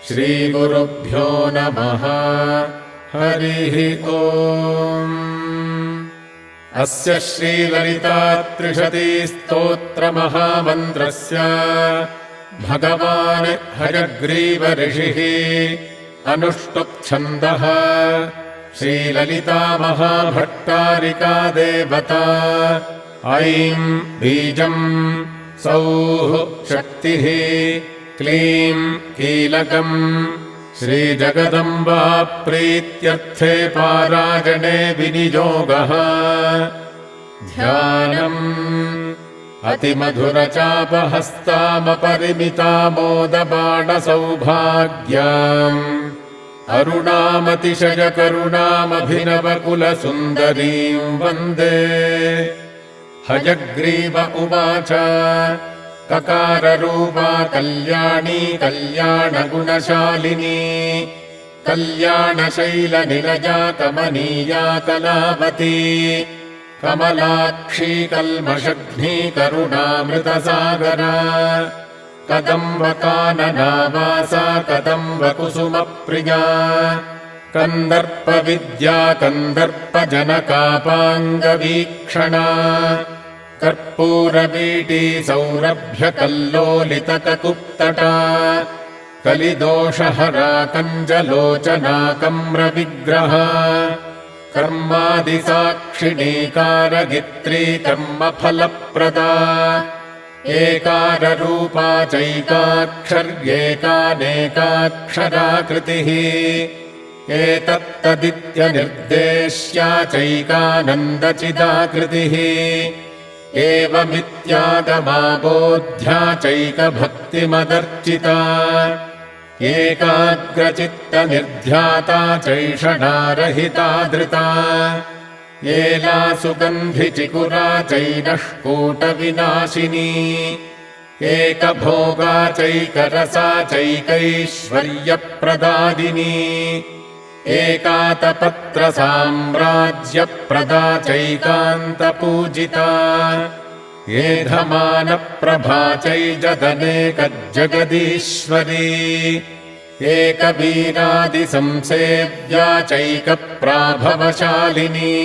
श्रीगुरुभ्यो नमः। हरिः ओम्। अस्य श्रीललितात्रिशतीस्तोत्रमहामन्त्रस्य भगवान् हयग्रीवऋषिः अनुष्टुप्छन्दः। श्रीललिता महाभट्टारिका देवता। ऐं बीजम् सौः शक्तिः क्लीं कीलकम्। श्रीजगदम्बा प्रीत्यर्थे पारायणे विनियोगः। ध्यानम् अतिमधुरचापहस्तामपरिमितामोदबाणसौभाग्याम् अरुणामतिशयकरुणामभिनवकुलसुन्दरीं वन्दे। हयग्रीव उवाच ककाररूपा कल्याणी कल्याणगुणशालिनी कल्याणशैलनिलया कमनीया कलावती कमलाक्षी कल्मषघ्नी करुणामृतसागरा कदम्बकाननावासा कदम्बकुसुमप्रिया कन्दर्पविद्या कन्दर्पजनकापाङ्गवीक्षणा कर्पूरवीटी सौरभ्यकल्लोलितककुप्तटा कलिदोषहरा कञ्जलोचना कम्रविग्रहा कर्मादिसाक्षिणी कारगित्री कर्मफलप्रदा एकाररूपा चैकाक्षर्येकानेकाक्षराकृतिः एतत्तदित्यनिर्देश्या चैकानन्दचिदाकृतिः एवमित्यागमाबोध्या चैकभक्तिमदर्चिता एकाग्रचित्तनिर्ध्याता चैषणारहिता धृता एला सुगन्धिचिकुरा चैनष्कूटविनाशिनी एकभोगा चैकरसा चैकैश्वर्यप्रदादिनी एकातपत्रसाम्राज्यप्रदा चैकान्तपूजिता एधमानप्रभा चैजदनेकजगदीश्वरी एकवीरादिसंसेव्या चैकप्राभवशालिनी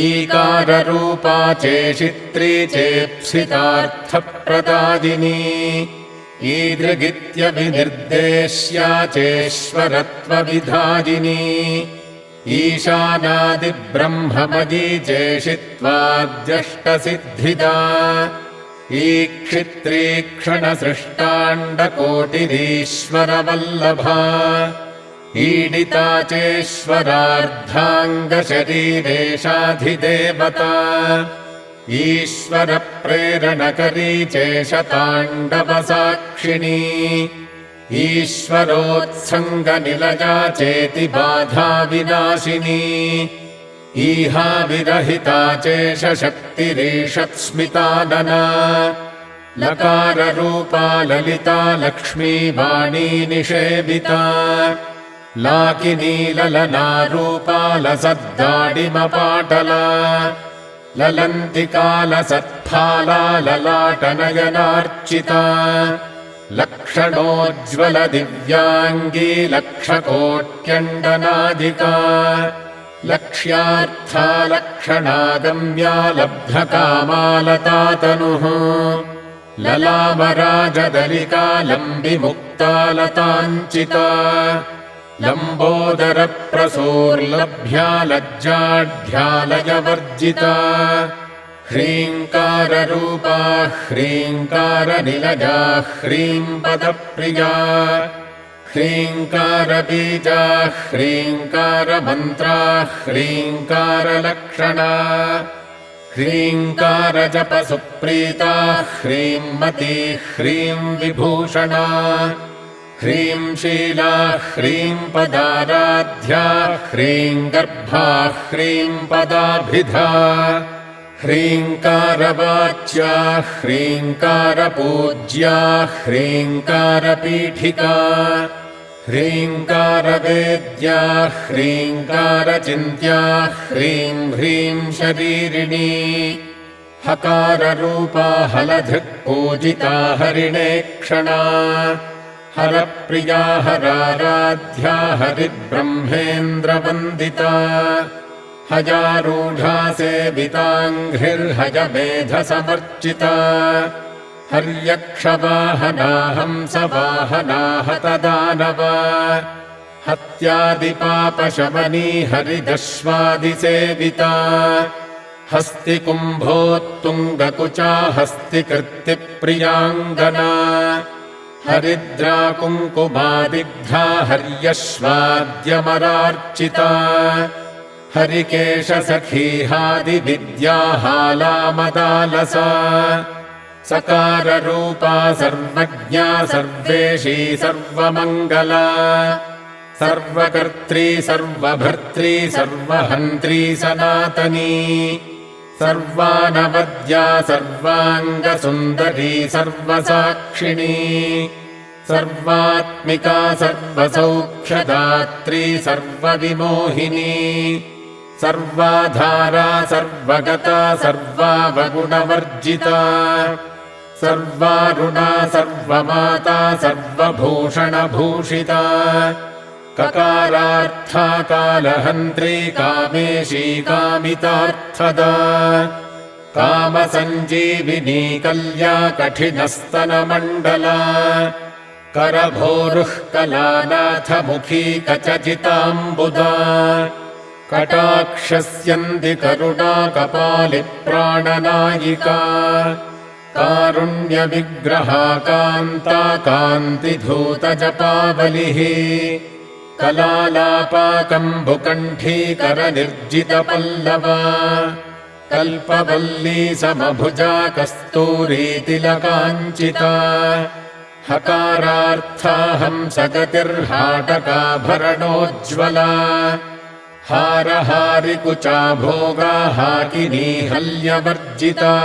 ईकाररूपा चेशित्री चेप्सितार्थप्रदादिनी ईदृगित्यविनिर्देश्या चेश्वरत्वविधायिनी ईशानादिब्रह्ममयी चेशित्वाद्यष्टसिद्धिदा ईक्षित्रीक्षणसृष्टाण्डकोटिरीश्वरवल्लभा ईडिता चेश्वरार्धाङ्गशरीरेशाधिदेवता ईश्वरप्रेरणकरी चेशताण्डवसाक्षिणी ईश्वरोत्सङ्गनिलया चेति बाधाविनाशिनी ईहाविरहिता चेशशक्तिरीषत्स्मितानना लकाररूपा ललिता लक्ष्मी वाणी निषेविता लाकिनी ललनारूपा लसद्दाडिमपाटला ललन्तिकालसत्फाला ललाटनयनार्चिता लक्षणोज्ज्वलदिव्याङ्गी लक्षकोट्यण्डनादिका लक्ष्यार्था लक्षणागम्या लब्धकामालतातनुः ललामराजदलिका लम्बिमुक्ता लताञ्चिता लम्बोदरप्रसूर्लभ्या लज्जाढ्यालयवर्जिता ह्रीङ्काररूपा ह्रीङ्कारनिलया ह्रीम्पदप्रिया ह्रीङ्कारबीजा ह्रीङ्कारमन्त्रा ह्रीङ्कारलक्षणा ह्रीङ्कारजपसुप्रीता ह्रीम्मती ह्रीं विभूषणा ह्रीं शीला ह्रीं पदाराध्या ह्रीं गर्भा ह्रीं पदाभिधा ह्रीङ्कारवाच्या ह्रीङ्कारपूज्या ह्रीङ्कारपीठिका ह्रीङ्कारवेद्या ह्रीङ्कारचिन्त्या ह्रीं ह्रीं शरीरिणी हकाररूपा हलधृक्पूजिता हरिणेक्षणा हरप्रिया हराराध्या हरिब्रह्मेन्द्रवन्दिता हयारूढा सेविताङ्घ्रिर्हयमेधसमर्चिता हर्यक्षवाहना हंसवाहना हतदानवा हत्यादिपापशमनी हरिदश्वादिसेविता हस्तिकुम्भोत्तुङ्गकुचा हस्तिकृत्तिप्रियाङ्गना हरिद्राकुङ्कुमादिग्धा हर्यश्वाद्यमरार्चिता हरिकेशसखीहादिविद्याहालामदालसा सकाररूपा सर्वज्ञा सर्वेशी सर्वमङ्गला सर्वकर्त्री सर्वभर्त्री सर्वहन्त्री सनातनी सर्वानवद्या सर्वाङ्गसुन्दरी सर्वसाक्षिणी सर्वात्मिका सर्वसौख्यदात्री सर्वविमोहिनी सर्वाधारा सर्वगता सर्वावगुणवर्जिता सर्वारुणा सर्वमाता सर्वभूषणभूषिता ककारार्था कालहन्त्री कामेशी कामितार्थदा कामसञ्जीविनी कल्या कठिनस्तनमण्डला करभोरुः कलानाथमुखी कचजिताम्बुदा कटाक्षस्यन्ति करुणा कपालिप्राणनायिका कारुण्यविग्रहा कान्ता कान्तिधूतजपावलिः कलालापाकम्बुकण्ठीकरनिर्जितपल्लवा कल्पवल्ली समभुजा कस्तूरीतिलकाञ्चिता हकारार्था हंसगतिर्हाटकाभरणोज्ज्वला हारहारिकुचा भोगा हाकिनी हल्यवर्जिता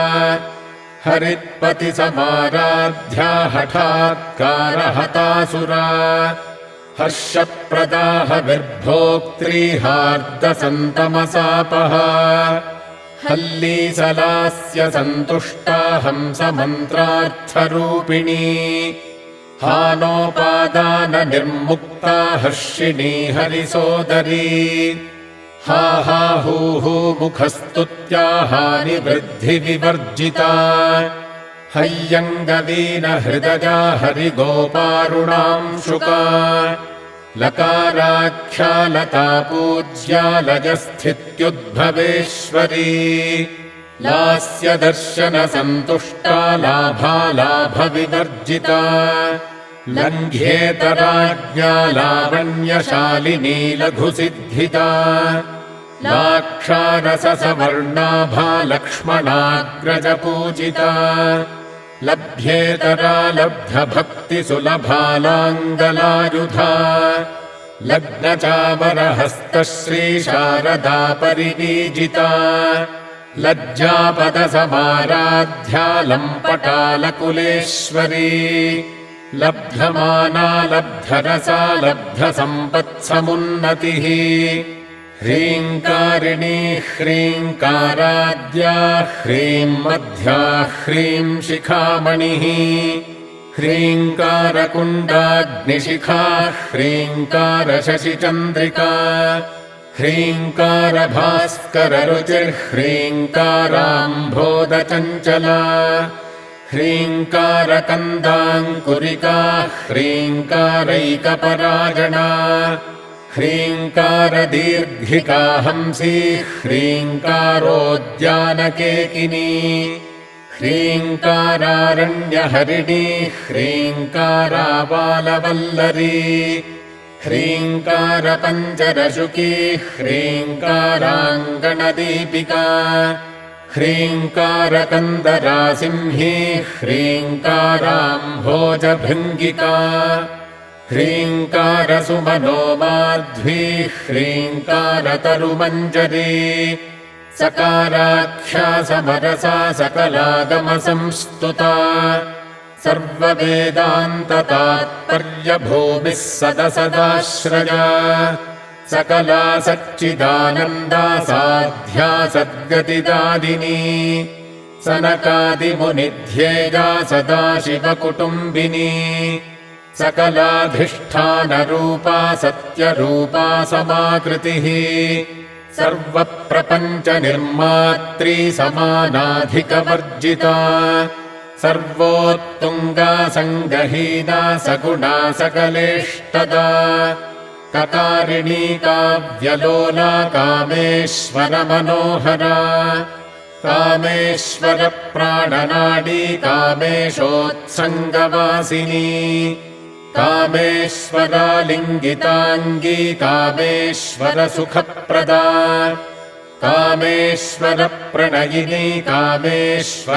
हरित्पतिसमाराध्या हठात्कारहतासुरा हर्षप्रदा हविर्भोक्त्री हार्दसन्तमसापहा हल्लीसलास्य सन्तुष्टा हंसमन्त्रार्थरूपिणी हानोपादाननिर्मुक्ता हर्षिणी हरिसोदरी हा हा हू हू मुखस्तुत्या हानिवृद्धिविवर्जिता हय्यङ्गवीनहृदया हरिगोपारुणांशुका लकाराख्या लता पूज्या लयस्थित्युद्भवेश्वरी लास्यदर्शनसन्तुष्टा लाभालाभविवर्जिता लङ्घ्येतराज्ञा लावण्यशालिनी लघुसिद्धिता लाक्षारससवर्णाभा लक्ष्मणाग्रजपूजिता लभ्येतरा लब्धभक्तिसुलभालाङ्गलायुधा लग्नचामरहस्तश्रीशारदा परिवीजिता लज्जापदसमाराध्या लम्पटालकुलेश्वरी लब्धमाना लब्धरसा लब्धसम्पत्समुन्नतिः ह्रीङ्कारिणी ह्रीङ्काराद्या ह्रीं मध्या ह्रीं शिखामणिः ह्रीङ्कारकुण्डाग्निशिखा ह्रीङ्कारशशिचन्द्रिका ह्रीङ्कारभास्कररुचिर्ह्रीङ्काराम्भोदचञ्चला ह्रीङ्कारकन्दाङ्कुरिका ह्रीङ्कारैकपरायणा ह्रीङ्कारदीर्घिका हंसी ह्रीङ्कारोद्यानकेकिनी ह्रीङ्कारारण्यहरिणी ह्रीङ्काराबालवल्लरी ह्रीङ्कारपञ्जरशुकी ह्रीङ्काराङ्गणदीपिका ह्रीङ्कारकन्दरासिंही ह्रीङ्काराम्भोजभृङ्गिका ह्रीङ्कारसुमनोमाध्वी ह्रीङ्कारतरुमञ्जरी सकाराख्या समरसा सकलागमसंस्तुता सर्ववेदान्ततात्पर्यभूमिः सदसदाश्रया सकला सच्चिदानन्दा साध्या सद्गतिदादिनी सनकादिमुनिध्येया सदाशिवकुटुम्बिनी सकलाधिष्ठानरूपा सत्यरूपा समाकृतिः सर्वप्रपञ्चनिर्मात्री समानाधिकवर्जिता सर्वोत्तुङ्गा सङ्गहीना सगुणा सकलेष्टदा ककारिणी काव्यलोला कामेश्वरमनोहरा कामेश्वरप्राणनाडी कामेशोत्सङ्गवासिनी कामेश्वरालिङ्गिताङ्गी कामेश्वरसुखप्रदा कामेश्वरप्रणयिनी कामेश्वरविलासिनी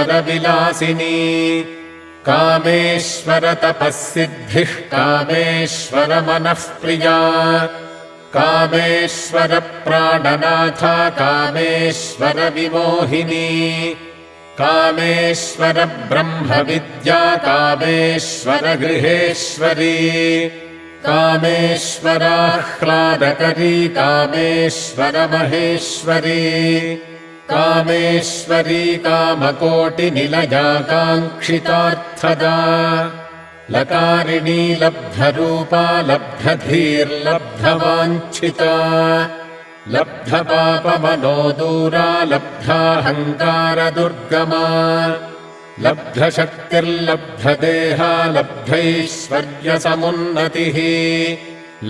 कामेश्वरतपःसिद्धिः कामेश्वरमनःप्रिया कामेश्वरप्राणनाथा कामेश्वरविमोहिनी कामेश्वरब्रह्मविद्या कामेश्वरगृहेश्वरी कामेश्वराह्लादकरी कामेश्वरमहेश्वरी कामेश्वरी कामकोटिनिलया काङ्क्षितार्थदा लकारिणी लब्धरूपा लब्धधीर्लब्धवाञ्छिता लब्धपापमनोदूरा लब्धाहङ्कारदुर्गमा लब्धशक्तिर्लब्धदेहा लब्धैश्वर्यसमुन्नतिः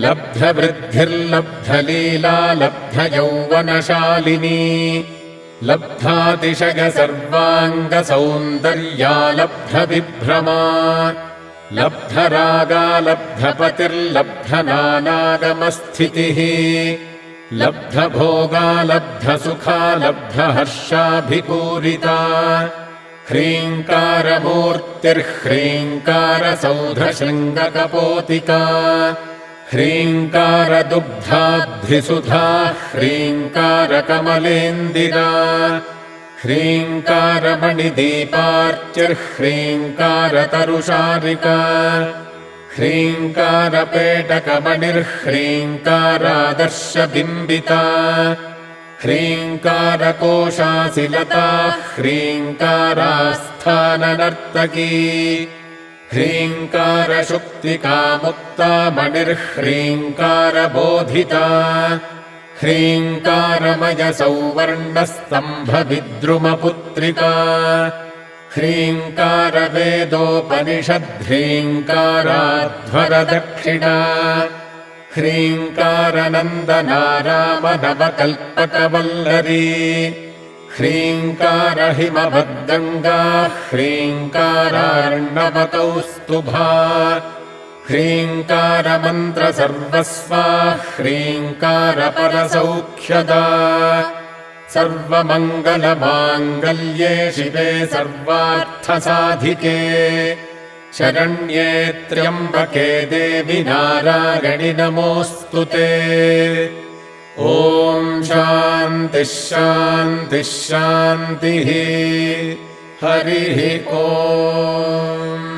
लब्धवृद्धिर्लब्धलीला लब्धयौवनशालिनी लब्धातिशयसर्वाङ्गसौन्दर्या लब्धविभ्रमा लब्धरागा लब्धपतिर्लब्धनानागमस्थितिः लब्धभोगा लब्धसुखा लब्धहर्षाभिपूरिता ह्रीङ्कारमूर्तिर्ह्रीङ्कारसौधशृङ्गकपोतिका ह्रीङ्कारदुग्धाब्धिसुधा ह्रीङ्कारकमलेन्दिरा ह्रीङ्कारमणिदीपार्चिर्ह्रीङ्कारतरुशारिका ह्रीङ्कारपेटकमणिर्ह्रीङ्कारादर्शबिम्बिता ह्रीङ्कारकोशासिलता ह्रीङ्कारास्थाननर्तकी ह्रीङ्कारशुक्तिकामुक्ता मणिर्ह्रीङ्कारबोधिता ह्रीङ्कारमयसौवर्णस्तम्भविद्रुमपुत्रिका ह्रीङ्कारवेदोपनिषद्ह्रीङ्काराध्वरदक्षिणा ह्रीङ्कारनन्दनारामनवकल्पकवल्लरी ह्रीङ्कारहिमवद्गङ्गा ह्रीङ्कारार्णवकौस्तुभा ह्रीङ्कारमन्त्रसर्वस्वा ह्रीङ्कारपरसौख्यदा सर्वमङ्गलमाङ्गल्ये शिवे सर्वार्थसाधिके शरण्ये त्र्यम्बके देवि नारायणि नमोऽस्तु ते। ॐ शान्तिः शान्तिः शान्तिः। हरिः ॐ।